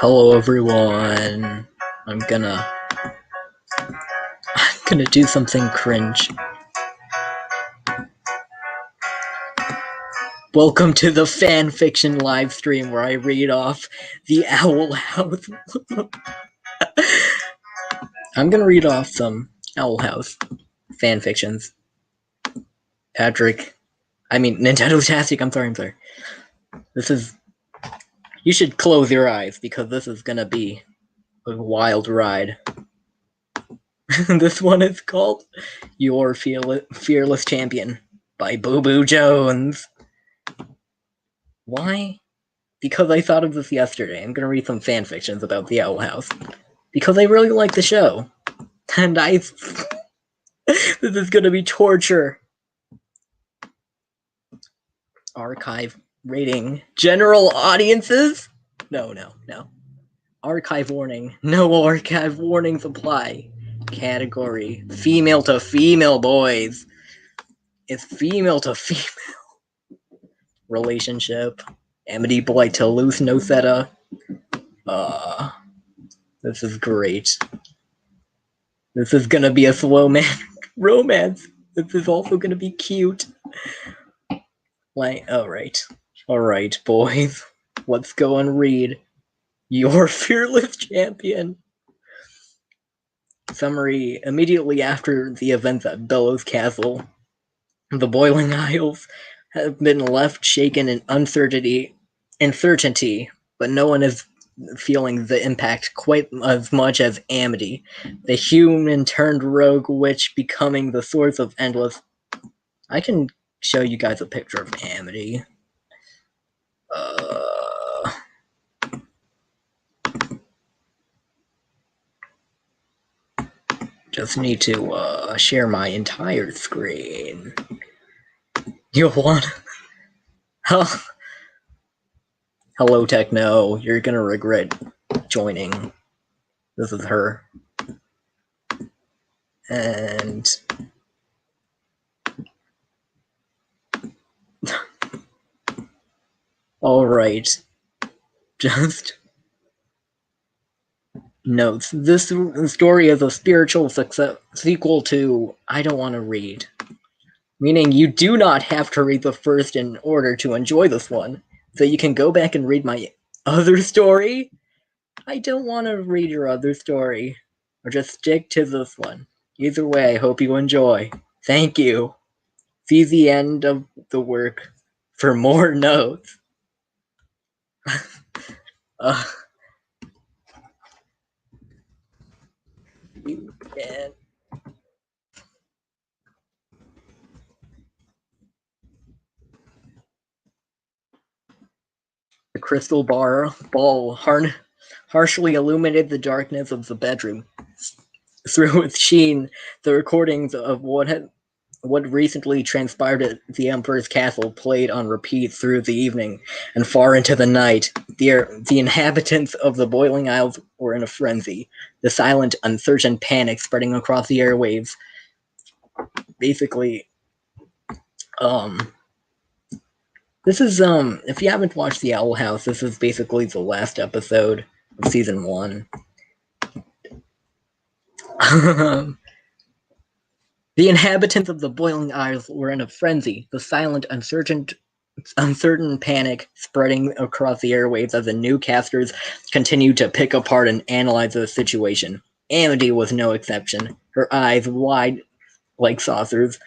Hello everyone. I'm gonna do something cringe. Welcome to the fanfiction live stream where I read off the Owl House. I'm gonna read off some Owl House fanfictions. Nintendo-tastic, I'm sorry. This is... You should close your eyes because this is gonna be a wild ride. This one is called Your Fearless Champion by Boo Boo Jones. Why? Because I thought of this yesterday. I'm gonna read some fanfictions about the Owl House. Because I really like the show. And this is gonna be torture. Archive rating. General audiences? No. Archive warning. No archive warnings apply. Category. Female to female, boys. It's female to female. Relationship. Amity Blight to Luce Nocetta. This is great. This is gonna be a slow man romance. This is also gonna be cute. Alright, boys. Let's go and read Your Fearless Champion. Summary. Immediately after the events at Bellows Castle, the Boiling Isles have been left shaken in uncertainty, but no one is feeling the impact quite as much as Amity, the human-turned rogue witch becoming the source of endless... I can show you guys a picture of Amity. Just need to share my entire screen. You'll want... Hello, Techno. You're gonna regret joining. This is her. And... Alright. Just... notes. This story is a spiritual sequel to I Don't Want to Read. Meaning you do not have to read the first in order to enjoy this one. So you can go back and read my other story. I don't want to read your other story. Or just stick to this one. Either way, I hope you enjoy. Thank you. See the end of the work for more notes. You can. The crystal ball harshly illuminated the darkness of the bedroom. Through its sheen, the recordings of what recently transpired at the Emperor's Castle played on repeat through the evening and far into the night. The inhabitants of the Boiling Isles were in a frenzy, the silent, uncertain panic spreading across the airwaves. Basically, this is, if you haven't watched The Owl House, this is basically the last episode of Season 1. The inhabitants of the Boiling Isles were in a frenzy, the silent, uncertain panic spreading across the airwaves as the new casters continued to pick apart and analyze the situation. Amity was no exception, her eyes wide like saucers,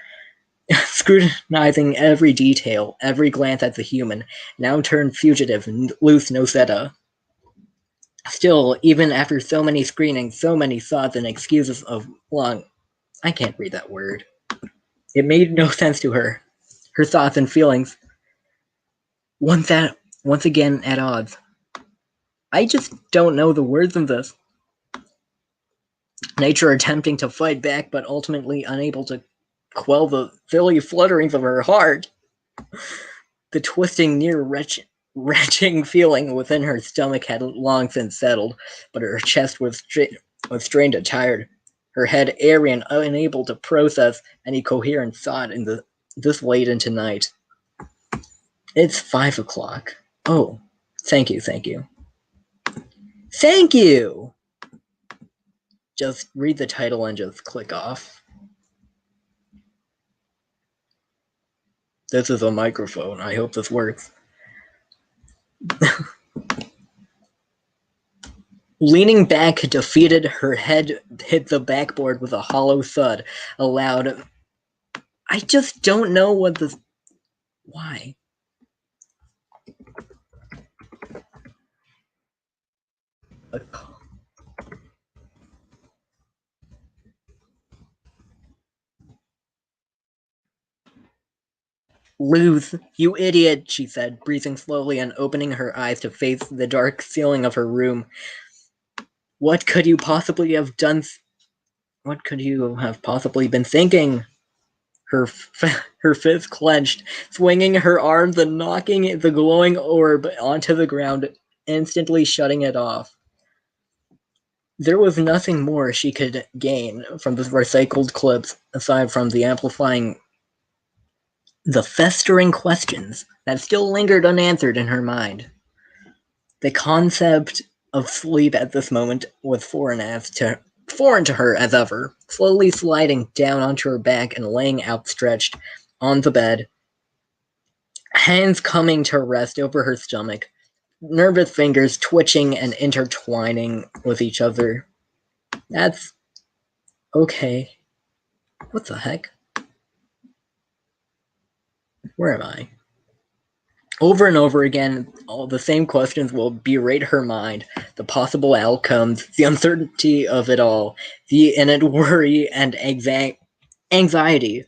scrutinizing every detail, every glance at the human, now turned fugitive Luce Nocetta. Still, even after so many screenings, so many thoughts and excuses of long... I can't read that word. It made no sense to her. Her thoughts and feelings, once again at odds. I just don't know the words of this. Nature attempting to fight back, but ultimately unable to quell the silly flutterings of her heart. The twisting, near-retching feeling within her stomach had long since settled, but her chest was strained and tired. Her head airy and unable to process any coherent thought this late into night. It's 5 o'clock. Oh, thank you. Thank you! Just read the title and just click off. This is a microphone. I hope this works. Leaning back, defeated, her head hit the backboard with a hollow thud. Aloud, I just don't know what this... Why? Luz, you idiot, she said, breathing slowly and opening her eyes to face the dark ceiling of her room. What could you possibly have done? What could you have possibly been thinking? Her fist clenched, swinging her arms and knocking the glowing orb onto the ground, instantly shutting it off. There was nothing more she could gain from the recycled clips aside from the festering questions that still lingered unanswered in her mind. The concept of sleep at this moment was foreign to her as ever, slowly sliding down onto her back and laying outstretched on the bed, hands coming to rest over her stomach, nervous fingers twitching and intertwining with each other. That's okay. What the heck? Where am I? Over and over again, all the same questions will berate her mind, the possible outcomes, the uncertainty of it all, the innate worry and anxiety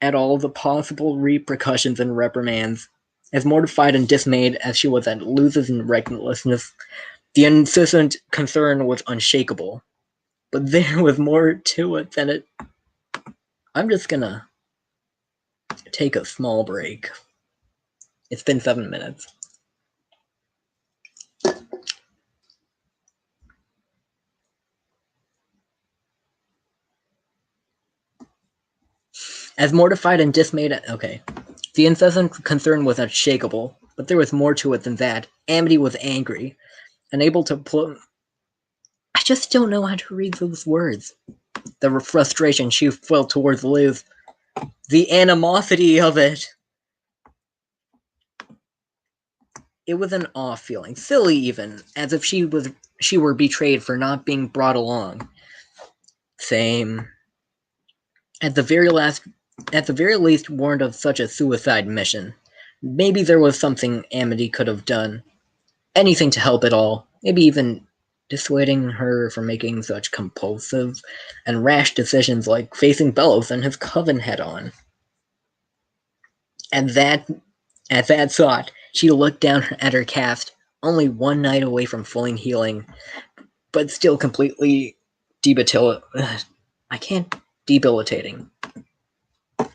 at all the possible repercussions and reprimands. As mortified and dismayed as she was at Luz's recklessness, the insistent concern was unshakable. But there was more to it than it. I'm just gonna take a small break. It's been 7 minutes. As mortified and dismayed, okay. The incessant concern was unshakable, but there was more to it than that. Amity was angry, unable to I just don't know how to read those words. The frustration she felt towards Liz. The animosity of it. It was an off feeling, silly even, as if she were betrayed for not being brought along. Same. At the very least, warned of such a suicide mission. Maybe there was something Amity could have done. Anything to help at all. Maybe even dissuading her from making such compulsive and rash decisions like facing Bellows and his coven head-on. At that thought, she looked down at her cast, only one night away from fully healing, but still completely debilitating.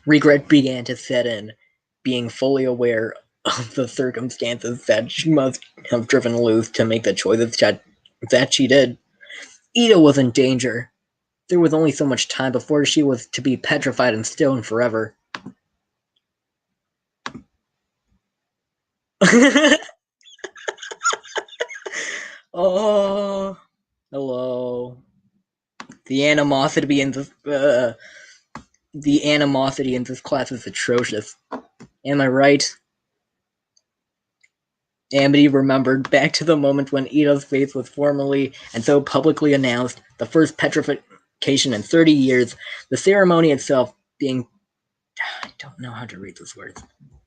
Regret began to set in, being fully aware of the circumstances that she must have driven Luz to make the choices that she did. Ida was in danger. There was only so much time before she was to be petrified in stone forever. Oh, hello. The animosity in this class is atrocious. Am I right? Amity remembered back to the moment when Ida's face was formally and so publicly announced, the first petrification in 30 years, the ceremony itself being, I don't know how to read those words,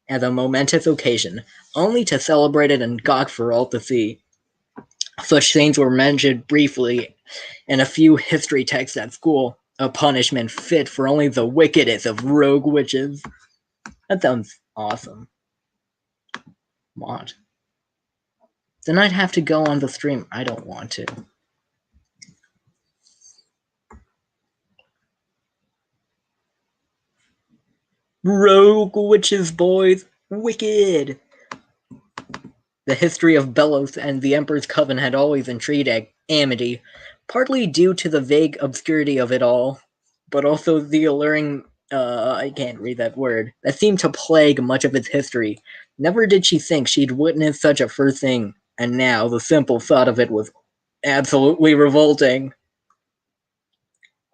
as a momentous occasion, only to celebrate it and gawk for all to see. Such things were mentioned briefly in a few history texts at school, a punishment fit for only the wickedest of rogue witches. That sounds awesome. What? Then I'd have to go on the stream. I don't want to. Rogue witches, boys. Wicked. The history of Bellows and the Emperor's Coven had always intrigued Amity, partly due to the vague obscurity of it all, but also the alluring, I can't read that word, that seemed to plague much of its history. Never did she think she'd witness such a first thing, And now the simple thought of it was absolutely revolting.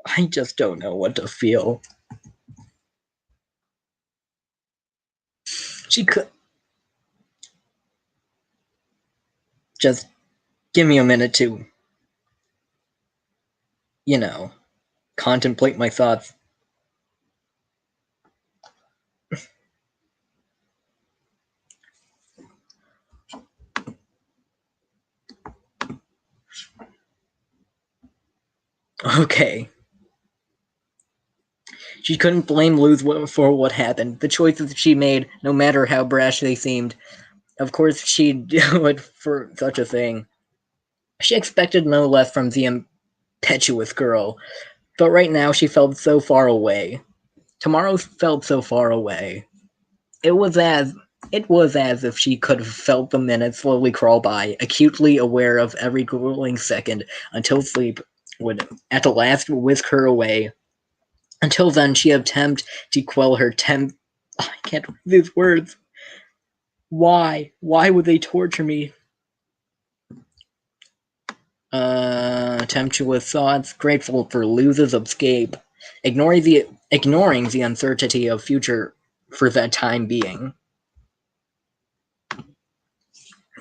I just don't know what to feel. She could just give me a minute to, contemplate my thoughts. Okay. She couldn't blame Luz for what happened. The choices she made, no matter how brash they seemed, of course she'd do it for such a thing. She expected no less from the impetuous girl, but right now she felt so far away. Tomorrow felt so far away. It was as if she could have felt the minutes slowly crawl by, acutely aware of every grueling second, until sleep would at the last whisk her away. Until then, she attempted to quell her I can't read these words. Why? Why would they torture me? Tempestuous thoughts, grateful for Luz's escape, ignoring the uncertainty of future for that time being.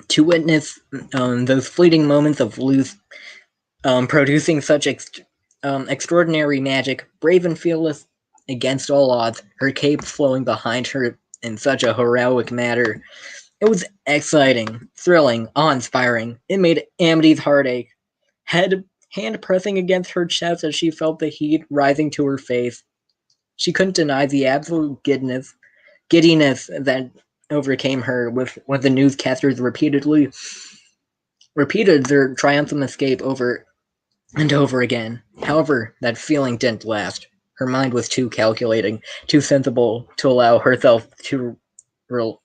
To witness those fleeting moments of Luz producing such extraordinary magic, brave and fearless against all odds, her cape flowing behind her in such a heroic manner. It was exciting, thrilling, awe-inspiring. It made Amity's heart ache. Hand pressing against her chest as she felt the heat rising to her face. She couldn't deny the absolute giddiness that overcame her when the newscasters repeated their triumphant escape over and over again. However, that feeling didn't last. Her mind was too calculating, too sensible to allow herself to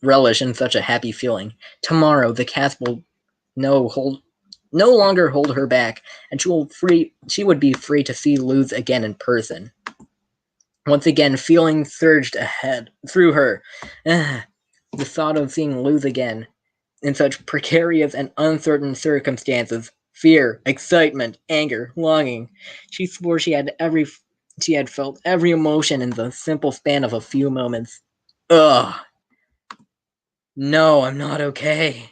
relish in such a happy feeling. Tomorrow, the cast will no longer hold her back, and she would be free to see Luz again in person. Once again, feeling surged ahead through her. The thought of seeing Luz again in such precarious and uncertain circumstances. Fear, excitement, anger, longing. She swore she had felt every emotion in the simple span of a few moments. Ugh. No, I'm not okay.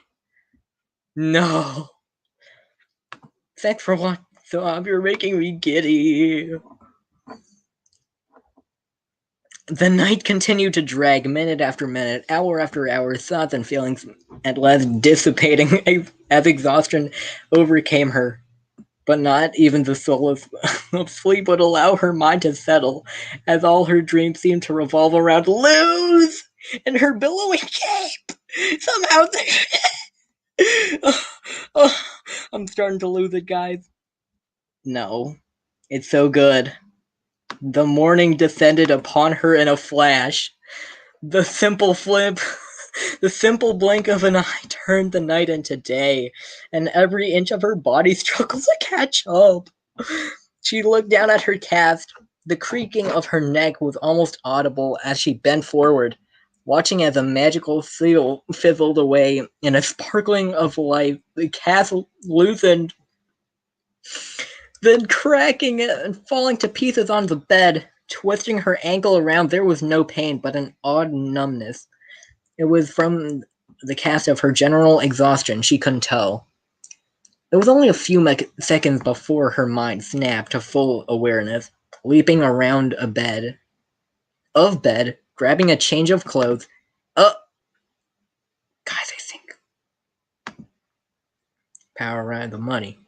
No. Thanks for what? Stop, you're making me giddy. The night continued to drag minute after minute, hour after hour, thoughts and feelings at last dissipating as exhaustion overcame her. But not even the solace of sleep would allow her mind to settle, as all her dreams seemed to revolve around Luz and her billowing cape. Somehow I'm starting to lose it, guys. No, it's so good. The morning descended upon her in a flash. The simple blink of an eye turned the night into day, and every inch of her body struggled to catch up. She looked down at her cast. The creaking of her neck was almost audible as she bent forward, watching as a magical seal fizzled away in a sparkling of light. The cast loosened, then cracking it and falling to pieces on the bed. Twisting her ankle around, there was no pain, but an odd numbness. It was from the cast of her general exhaustion, she couldn't tell. It was only a few seconds before her mind snapped to full awareness, leaping around bed, grabbing a change of clothes. Guys, I think. Power and the money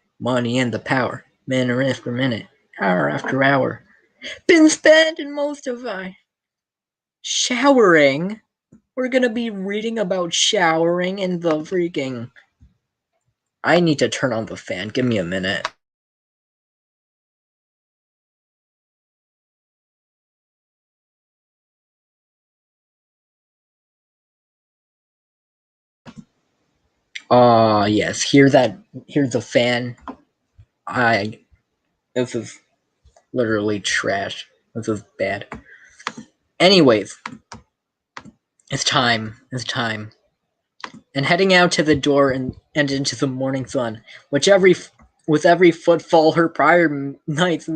and the power, minute after minute, hour after hour. Been spending most of my showering. We're gonna be reading about showering in the freaking... I need to turn on the fan. Give me a minute. Yes. Here's the fan. This is literally trash. This is bad. Anyways, it's time. And heading out to the door and into the morning sun, with every footfall her prior nights.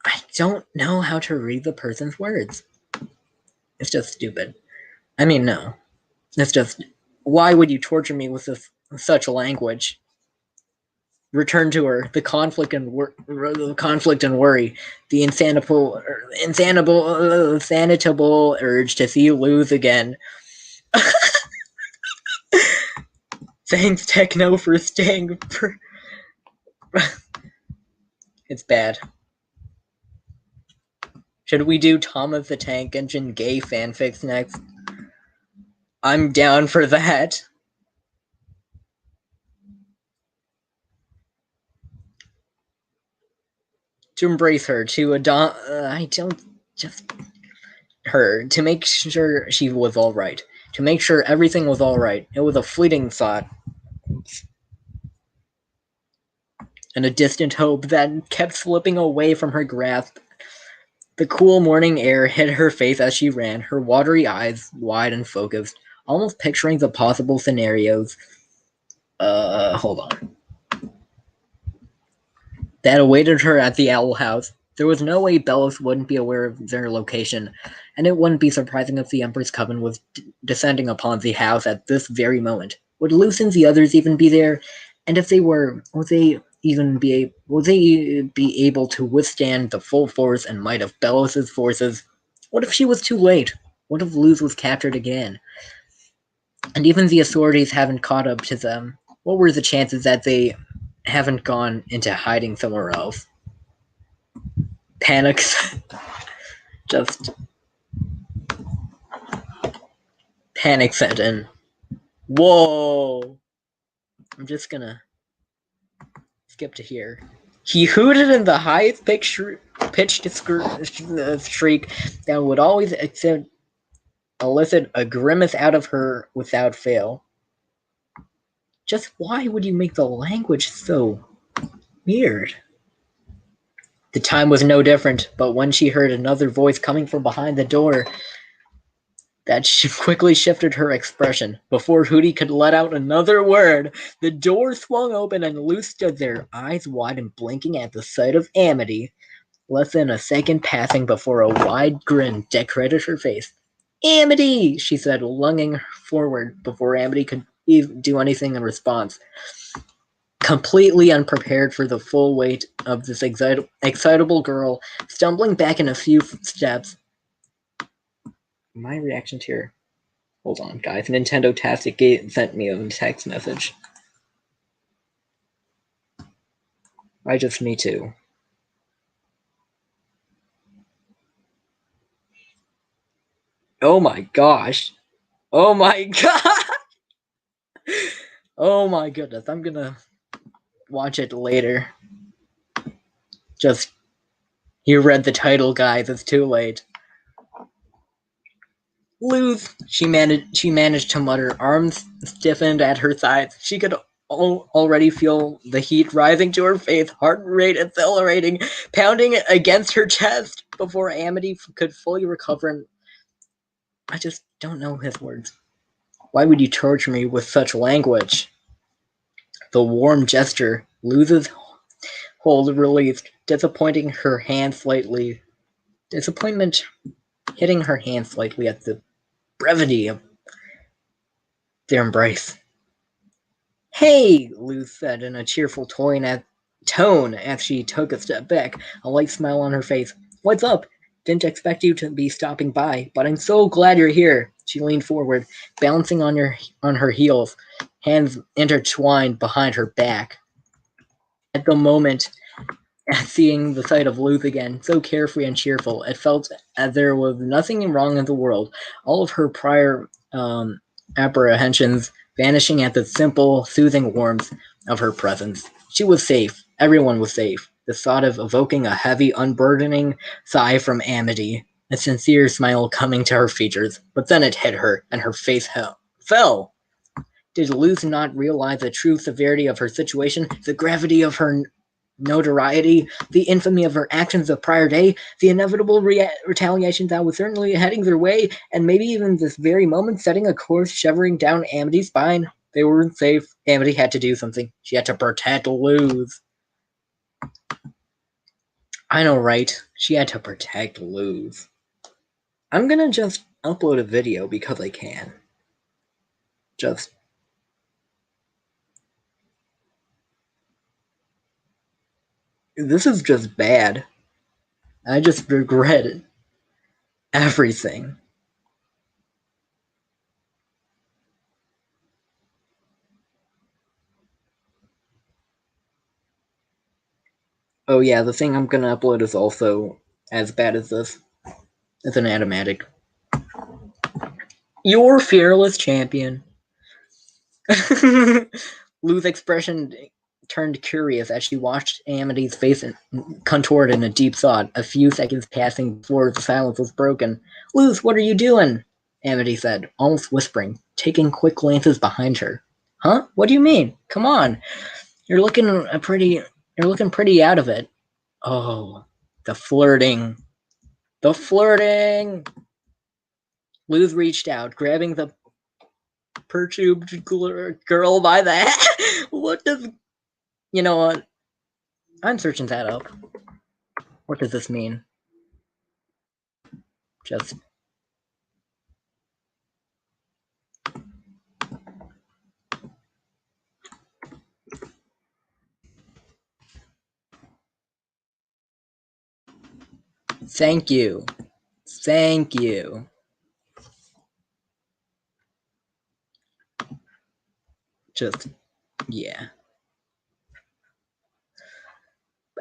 I don't know how to read the person's words. It's just stupid. I mean, no. It's just, why would you torture me with such language? Return to her. The conflict and worry, the insanitable urge to see you lose again. Thanks, Techno, for staying. It's bad. Should we do Thomas the Tank Engine gay fanfics next? I'm down for that. To embrace her, to to make sure she was alright. To make sure everything was alright. It was a fleeting thought. And a distant hope that kept slipping away from her grasp. The cool morning air hit her face as she ran, her watery eyes wide and focused, almost picturing the possible scenarios. Hold on. That awaited her at the Owl House. There was no way Bellows wouldn't be aware of their location, and it wouldn't be surprising if the Emperor's Coven was descending upon the house at this very moment. Would Luce and the others even be there? And if they were, would they be able to withstand the full force and might of Bellows' forces? What if she was too late? What if Luce was captured again? And even the authorities haven't caught up to them. What were the chances that they haven't gone into hiding somewhere else? Panics. Just panic set in. Whoa! I'm just gonna skip to here. He hooted in the highest pitched shriek that would always elicit a grimace out of her without fail. Just why would you make the language so weird? The time was no different, but when she heard another voice coming from behind the door, that quickly shifted her expression. Before Hootie could let out another word, the door swung open and Luce stood there, eyes wide and blinking at the sight of Amity. Less than a second passing before a wide grin decorated her face. Amity, she said, lunging forward before Amity could do anything in response. Completely unprepared for the full weight of this excitable girl, stumbling back in a few steps. My reaction to her. Hold on, guys. Nintendo Tastic Gate sent me a text message. Me too. Oh my gosh. Oh my god. Oh my goodness. I'm gonna watch it later. You read the title, guys. It's too late. Luce, she managed to mutter, arms stiffened at her sides. She could already feel the heat rising to her face, heart rate accelerating, pounding against her chest before Amity could fully recover. I just don't know his words. Why would you torture me with such language? The warm gesture, Luce's hold released, disappointment hitting her hand slightly at the brevity of their embrace. Hey, Luce said in a cheerful tone as she took a step back, a light smile on her face. What's up? Didn't expect you to be stopping by, but I'm so glad you're here. She leaned forward, balancing on her heels, hands intertwined behind her back. At the moment, seeing the sight of Luce again, so carefree and cheerful, it felt as there was nothing wrong in the world. All of her prior apprehensions vanishing at the simple, soothing warmth of her presence. She was safe. Everyone was safe. The thought of evoking a heavy, unburdening sigh from Amity, a sincere smile coming to her features, but then it hit her, and her face fell. Did Luce not realize the true severity of her situation, the gravity of her notoriety, the infamy of her actions the prior day, the inevitable retaliation that was certainly heading their way, and maybe even this very moment setting a course shivering down Amity's spine? They weren't safe. Amity had to do something. She had to protect Luz. I know, right? She had to protect Luz. I'm gonna just upload a video because I can. This is just bad. I just regret it. Everything. Oh yeah, the thing I'm gonna upload is also as bad as this. It's an automatic. Your fearless champion. Lou's expression turned curious as she watched Amity's face contoured in a deep thought, a few seconds passing before the silence was broken. Luz, what are you doing? Amity said, almost whispering, taking quick glances behind her. Huh? What do you mean? Come on. You're looking pretty out of it. Oh, the flirting. The flirting! Luz reached out, grabbing the perturbed girl by the head. What does... You know what? I'm searching that up. What does this mean? Just... Thank you. Thank you. Just... Yeah.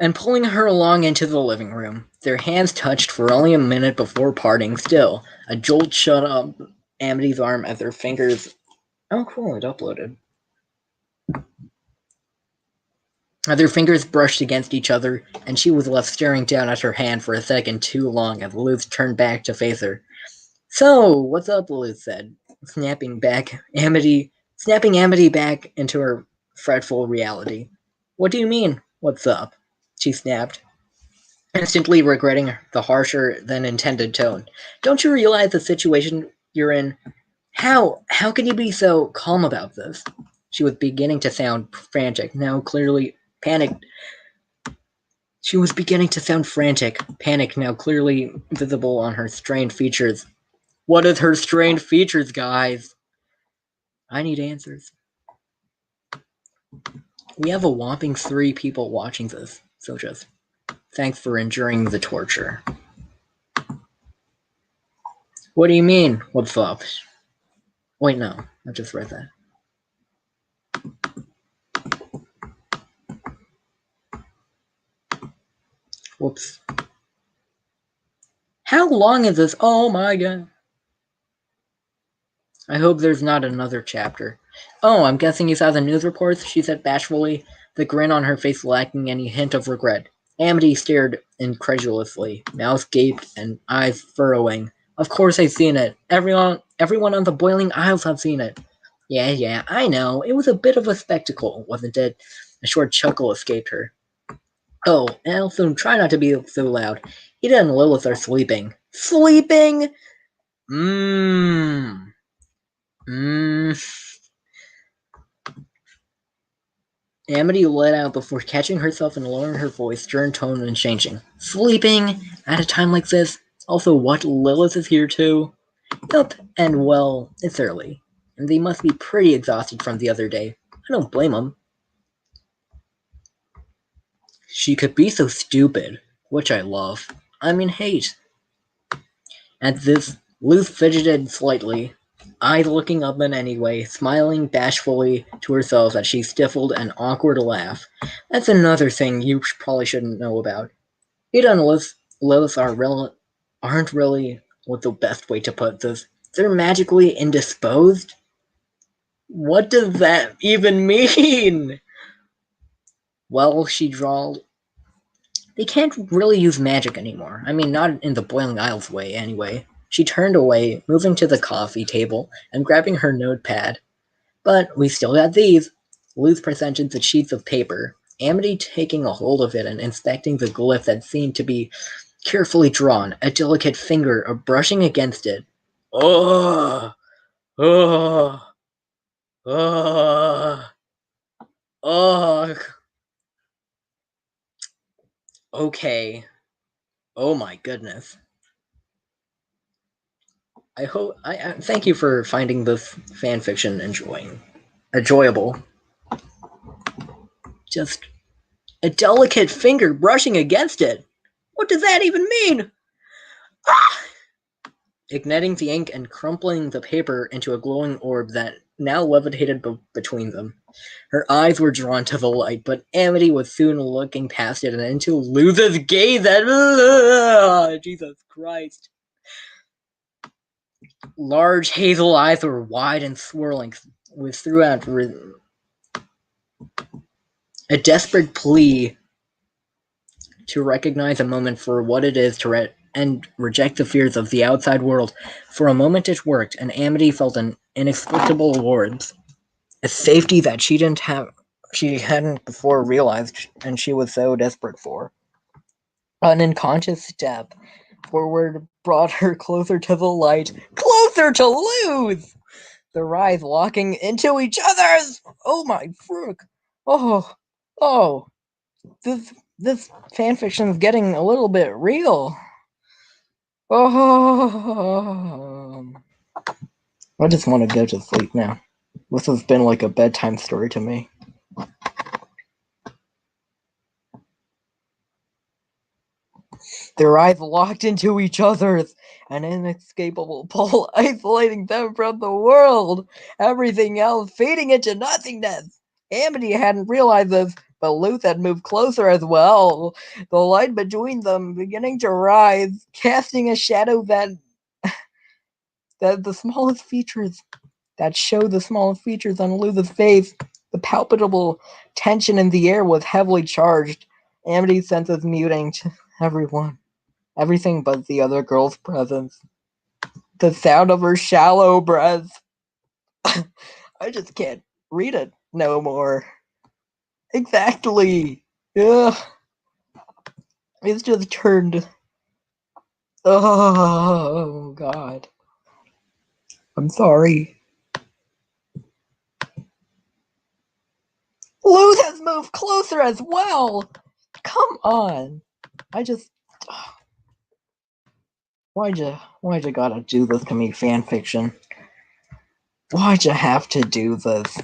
And pulling her along into the living room. Their hands touched for only a minute before parting. Still, a jolt shut up Amity's arm as her fingers... Oh, cool, it uploaded. Their fingers brushed against each other, and she was left staring down at her hand for a second too long as Luz turned back to face her. So, what's up, Luz said, snapping Amity back into her fretful reality. What do you mean, what's up? She snapped, instantly regretting the harsher than intended tone. Don't you realize the situation you're in? How can you be so calm about this? She was beginning to sound frantic, now clearly panicked. She was beginning to sound frantic, panic now clearly visible on her strained features. What is her strained features, guys? I need answers. We have a whopping 3 people watching this, so just thanks for enduring the torture. What do you mean, what's up? Wait, no, I just read that. Whoops. How long is this? Oh my god. I hope there's not another chapter. Oh, I'm guessing you saw the news reports, she said bashfully, the grin on her face lacking any hint of regret. Amity stared incredulously, mouth gaped and eyes furrowing. Of course I've seen it. Everyone on the Boiling Isles have seen it. Yeah, I know. It was a bit of a spectacle, wasn't it? A short chuckle escaped her. Oh, and also try not to be so loud. Ida and Lilith are sleeping. Sleeping? Amity let out before catching herself and lowering her voice, stern tone and changing. Sleeping? At a time like this? Also, what, Lilith is here too? Yup, and well, it's early. And they must be pretty exhausted from the other day. I don't blame them. She could be so stupid, which I love. I mean, hate. At this, Luz fidgeted slightly, eyes looking up in any way, smiling bashfully to herself as she stifled an awkward laugh. That's another thing you probably shouldn't know about. Ida and Lilith aren't really what the best way to put this. They're magically indisposed? What does that even mean? Well, she drawled, they can't really use magic anymore. I mean, not in the Boiling Isles way, anyway. She turned away, moving to the coffee table and grabbing her notepad. But we still got these. Luz presented the sheets of paper, Amity taking a hold of it and inspecting the glyph that seemed to be carefully drawn, a delicate finger brushing against it. Oh! Ugh. Ugh. Okay. Oh my goodness. I thank you for finding this fanfiction enjoyable. Just a delicate finger brushing against it. What does that even mean? Ah! Igniting the ink and crumpling the paper into a glowing orb that now levitated between them. Her eyes were drawn to the light, but Amity was soon looking past it and into Luz's gaze at Jesus Christ. Large hazel eyes were wide and swirling, with throughout a desperate plea to recognize a moment for what it is to and reject the fears of the outside world. For a moment it worked, and Amity felt an inexplicable warmth, a safety that she hadn't before realized, and she was so desperate for. An unconscious step forward brought her closer to the light, closer to Luz! Their eyes locking into each other's. Oh my frick! Oh, this fanfiction is getting a little bit real. Oh, I just want to go to sleep now. This has been like a bedtime story to me. Their eyes locked into each other's, an inescapable pull isolating them from the world, everything else fading into nothingness. Amity hadn't realized this, but Luz had moved closer as well, the light between them beginning to rise, casting a shadow that the smallest features, that showed the smallest features on Luz's face. The palpable tension in the air was heavily charged, Amity's senses muting to everything but the other girl's presence. The sound of her shallow breath. I just can't read it no more. Exactly. Ugh. It's just turned. Oh, God. I'm sorry. Luz has moved closer as well. Come on. I just. Why'd you gotta do this to me, fanfiction? Why'd you have to do this?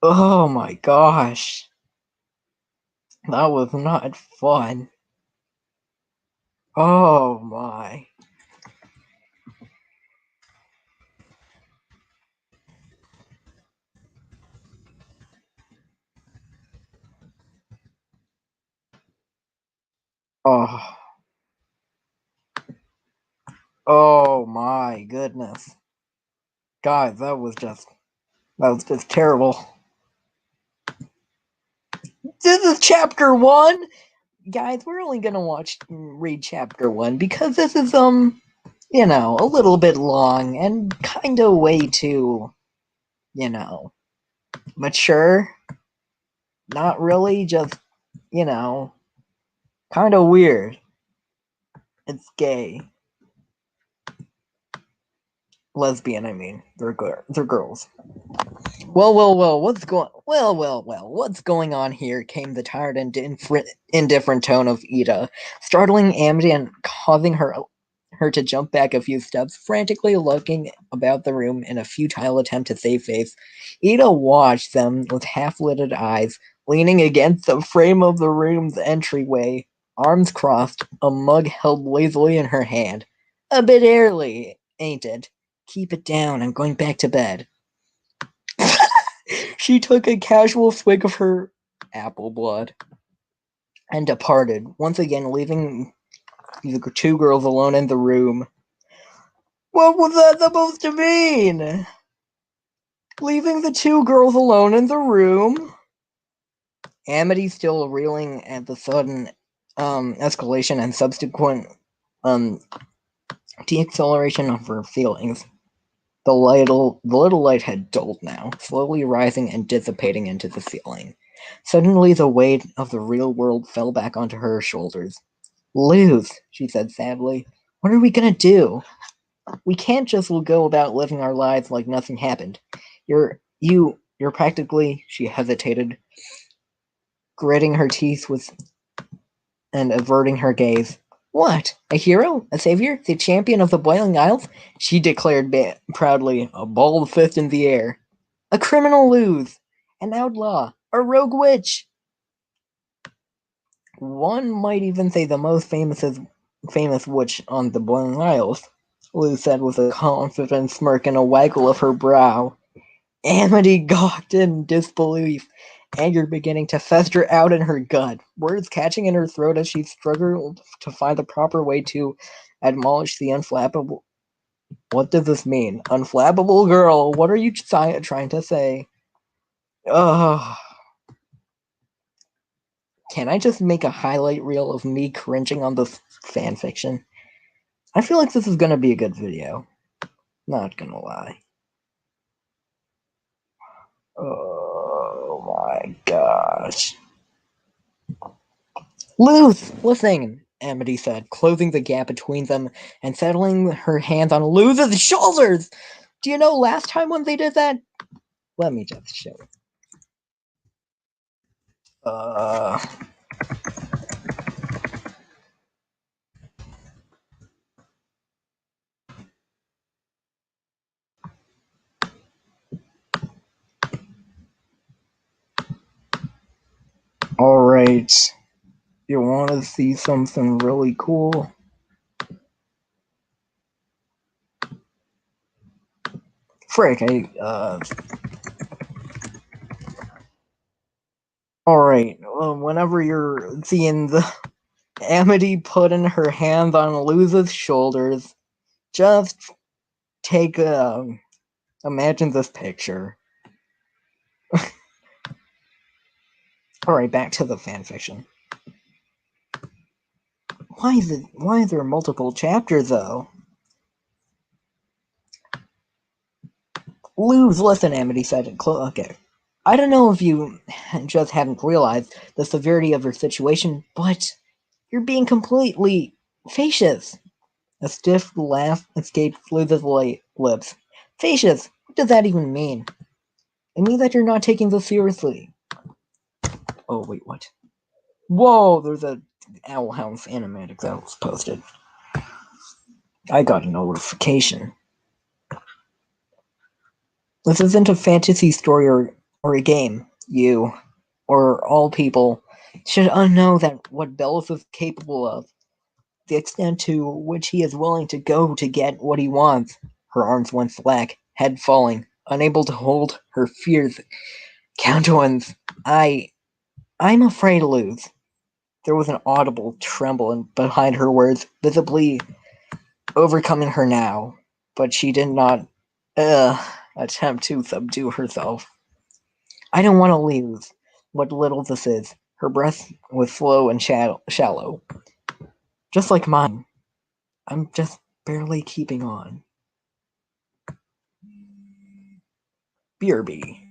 Oh my gosh. That was not fun. Oh my. Oh. Oh my goodness. Guys, that was just terrible. This is chapter 1. Guys, we're only gonna read chapter 1 because this is a little bit long and kind of way too, mature. Not really, just, kind of weird. It's gay. Lesbian, I mean. They're girls. Well, what's going on here? Came the tired and indifferent tone of Ida, startling Amity and causing her to jump back a few steps, frantically looking about the room in a futile attempt to save face. Ida watched them with half-lidded eyes, leaning against the frame of the room's entryway, arms crossed, a mug held lazily in her hand. A bit early, ain't it? Keep it down, I'm going back to bed. She took a casual swig of her apple blood and departed, once again leaving the two girls alone in the room. What was that supposed to mean? Leaving the two girls alone in the room? Amity, still reeling at the sudden escalation and subsequent deacceleration of her feelings. The little light had dulled now, slowly rising and dissipating into the ceiling. Suddenly the weight of the real world fell back onto her shoulders. Luz, she said sadly. What are we gonna do? We can't just go about living our lives like nothing happened. You're practically, she hesitated, gritting her teeth and averting her gaze. What? A hero? A savior? The champion of the Boiling Isles? She declared proudly, a bald fist in the air. A criminal Luz. An outlaw. A rogue witch. One might even say the most famous witch on the Boiling Isles, Luz said with a confident smirk and a waggle of her brow. Amity gawked in disbelief, anger beginning to fester out in her gut, words catching in her throat as she struggled to find the proper way to admonish the unflappable. What does this mean? Unflappable girl, what are you trying to say? Ugh. Can I just make a highlight reel of me cringing on this fanfiction? I feel like this is gonna be a good video. Not gonna lie. Oh my gosh. Luz, listen, Amity said, closing the gap between them and settling her hands on Luz's shoulders. Do you know last time when they did that? Let me just show you. Alright. You want to see something really cool? Frick, Alright, whenever you're seeing the Amity putting her hands on Luz's shoulders, just take imagine this picture. Alright, back to the fanfiction. Why is there multiple chapters though? Luz, listen, Amity said. Okay. I don't know if you just haven't realized the severity of your situation, but you're being completely facious. A stiff laugh escaped Luz's lips. Facious? What does that even mean? It means that you're not taking this seriously. Oh, wait, what? Whoa, there's a Owl House animatic that was posted. I got a notification. This isn't a fantasy story or a game. You, or all people, should know that what Bellis is capable of. The extent to which he is willing to go to get what he wants. Her arms went slack, head falling, unable to hold her fierce countenance. I'm afraid to lose. There was an audible tremble behind her words, visibly overcoming her now, but she did not attempt to subdue herself. I don't want to lose what little this is. Her breath was slow and shallow. Just like mine. I'm just barely keeping on. BRB.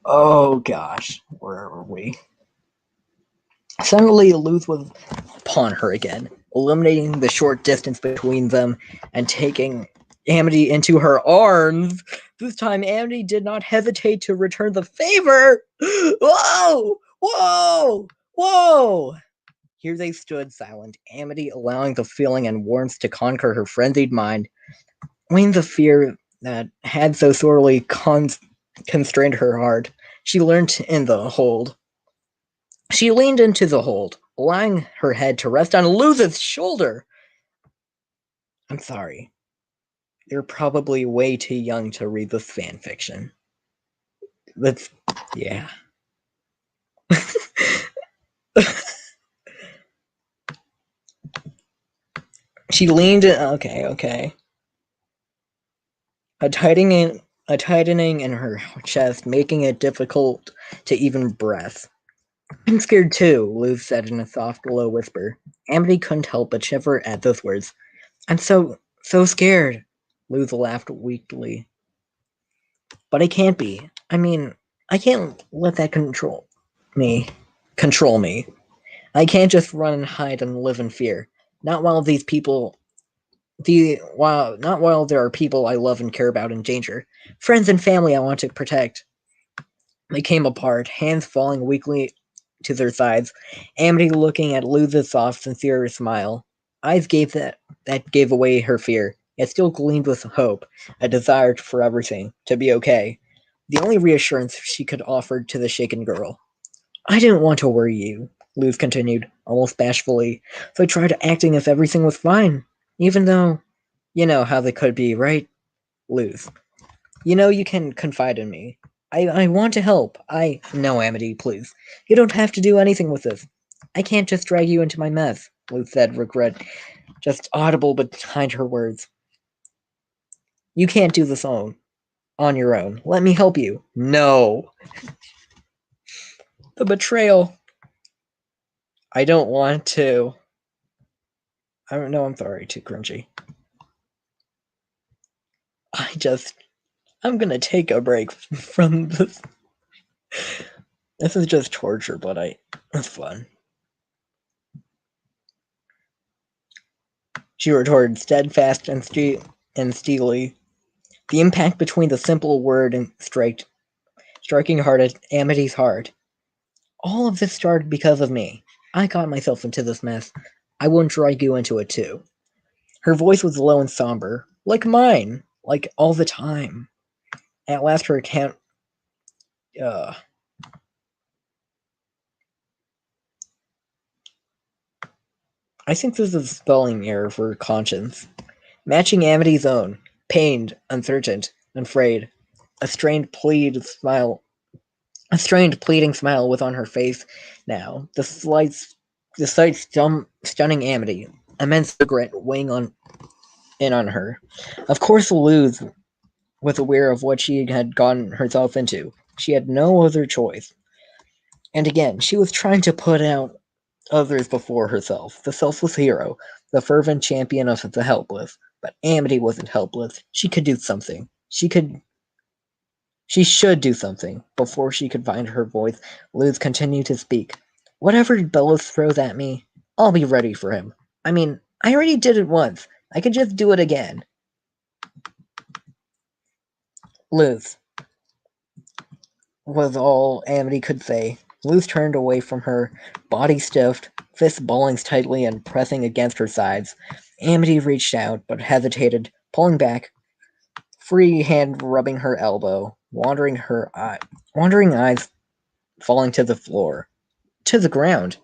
Oh gosh, where are we? Suddenly, Luz was upon her again, eliminating the short distance between them and taking Amity into her arms. This time, Amity did not hesitate to return the favor. Whoa! Whoa! Whoa! Here they stood silent, Amity allowing the feeling and warmth to conquer her frenzied mind, weighing the fear that had so sorely constrained her heart. She leaned in the hold. She leaned into the hold, allowing her head to rest on Luz's shoulder. I'm sorry. You're probably way too young to read this fanfiction. That's... yeah. She leaned in... Okay. A tightening in her chest, making it difficult to even breath. I'm scared too, Luz said in a soft, low whisper. Amity couldn't help but shiver at those words. I'm so scared, Luz laughed weakly. But I can't be. I mean, I can't let that control me. I can't just run and hide and live in fear. Not while not while there are people I love and care about in danger. Friends and family I want to protect. They came apart, hands falling weakly to their sides, Amity looking at Luz's soft, sincere smile. Eyes that gave away her fear, yet still gleamed with hope, a desire for everything to be okay. The only reassurance she could offer to the shaken girl. I didn't want to worry you, Luz continued, almost bashfully, so I tried acting as if everything was fine, even though, you know how they could be, right? Luz. You know you can confide in me. I want to help. No, Amity, please. You don't have to do anything with this. I can't just drag you into my mess, Luz said, regret just audible behind her words. You can't do this on your own. Let me help you. No. The betrayal. I don't want to. I don't know, I'm sorry, too cringy. I'm gonna take a break from this. This is just torture, but it's fun. She retorted, steadfast and steely. The impact between the simple word and striking hard at Amity's heart. All of this started because of me. I got myself into this mess. I won't drag you into it too. Her voice was low and somber, like mine, like all the time. At last her account... I think this is a spelling error for conscience. Matching Amity's own, pained, uncertain, afraid. A strained pleading smile was on her face now. The sight stunning Amity. Immense regret weighing in on her. Of course Luz was aware of what she had gotten herself into. She had no other choice. And again, she was trying to put out others before herself, the selfless hero, the fervent champion of the helpless. But Amity wasn't helpless. She could do something. She should do something. Before she could find her voice, Luz continued to speak. Whatever Bellows throws at me, I'll be ready for him. I mean, I already did it once. I could just do it again. Luz, was all Amity could say. Luz turned away from her, body stiffed, fists balling tightly and pressing against her sides. Amity reached out, but hesitated, pulling back, free hand rubbing her elbow, wandering eyes falling to the floor. To the ground.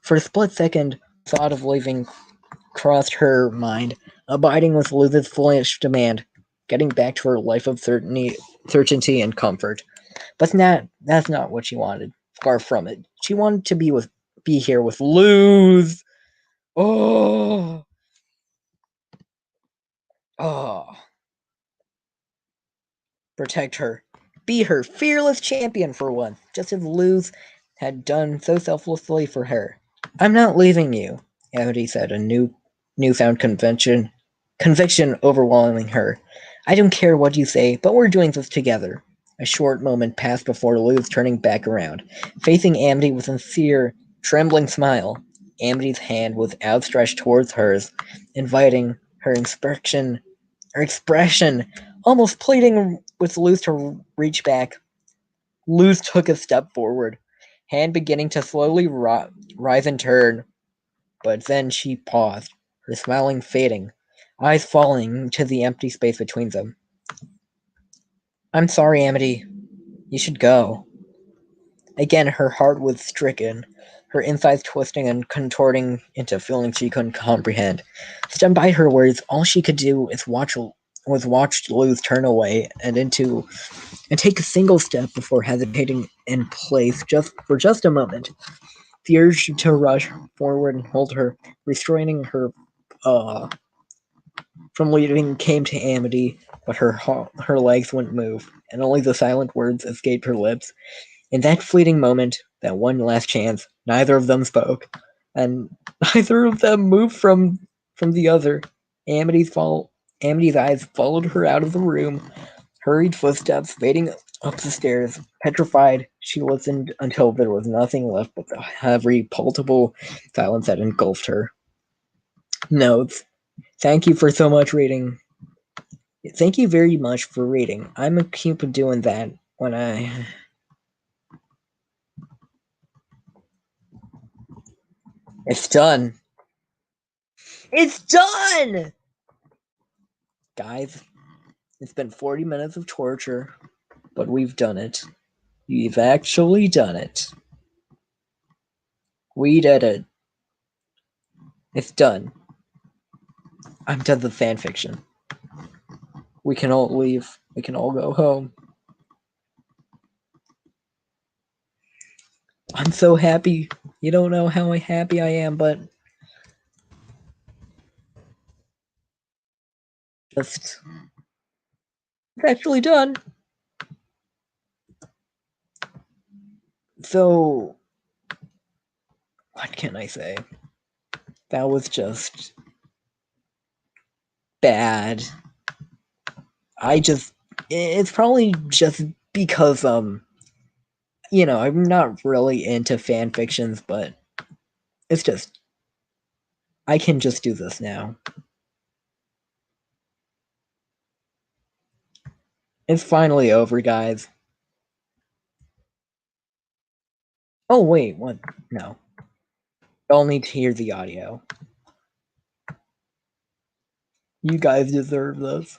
For a split second, thought of leaving crossed her mind, abiding with Luz's foolish demand, getting back to her life of certainty and comfort. But that's not what she wanted. Far from it. She wanted to be here with Luz. Oh. Protect her. Be her fearless champion for once, just as Luz had done so selflessly for her. I'm not leaving you, Amity said, a newfound conviction overwhelming her. I don't care what you say, but we're doing this together. A short moment passed before Luz turning back around, facing Amity with a sincere, trembling smile. Amity's hand was outstretched towards hers, inviting her expression, almost pleading with Luz to reach back. Luz took a step forward, hand beginning to slowly rise and turn, but then she paused, her smiling fading, eyes falling to the empty space between them. I'm sorry, Amity. You should go. Again, her heart was stricken, her insides twisting and contorting into feelings she couldn't comprehend. Stunned by her words, all she could do is watch was watched Luz turn away and take a single step before hesitating in place just a moment. The urge to rush forward and hold her, restraining her from leaving, came to Amity, but her legs wouldn't move, and only the silent words escaped her lips. In that fleeting moment, that one last chance, neither of them spoke, and neither of them moved from the other. Amity's eyes followed her out of the room, hurried footsteps fading up the stairs. Petrified, she listened until there was nothing left but the heavy, palpable silence that engulfed her. Notes. Thank you for so much reading. Thank you very much for reading. I'm a keep doing that when I... It's done. It's done! Guys, it's been 40 minutes of torture, but we've done it. We've actually done it. We did it. It's done. I'm done with fanfiction. We can all leave. We can all go home. I'm so happy. You don't know how happy I am, but just... It's actually done. So, what can I say? That was just bad. It's probably just because, you know, I'm not really into fan fictions, but it's just, I can just do this now. It's finally over, guys. Oh, wait, what? No. Y'all need to hear the audio. You guys deserve this.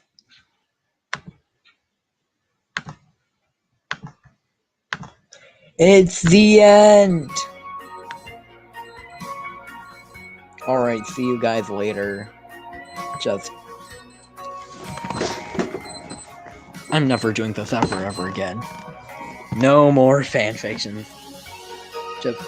It's the end! Alright, see you guys later. I'm never doing this ever again. No more fanfictions. Just...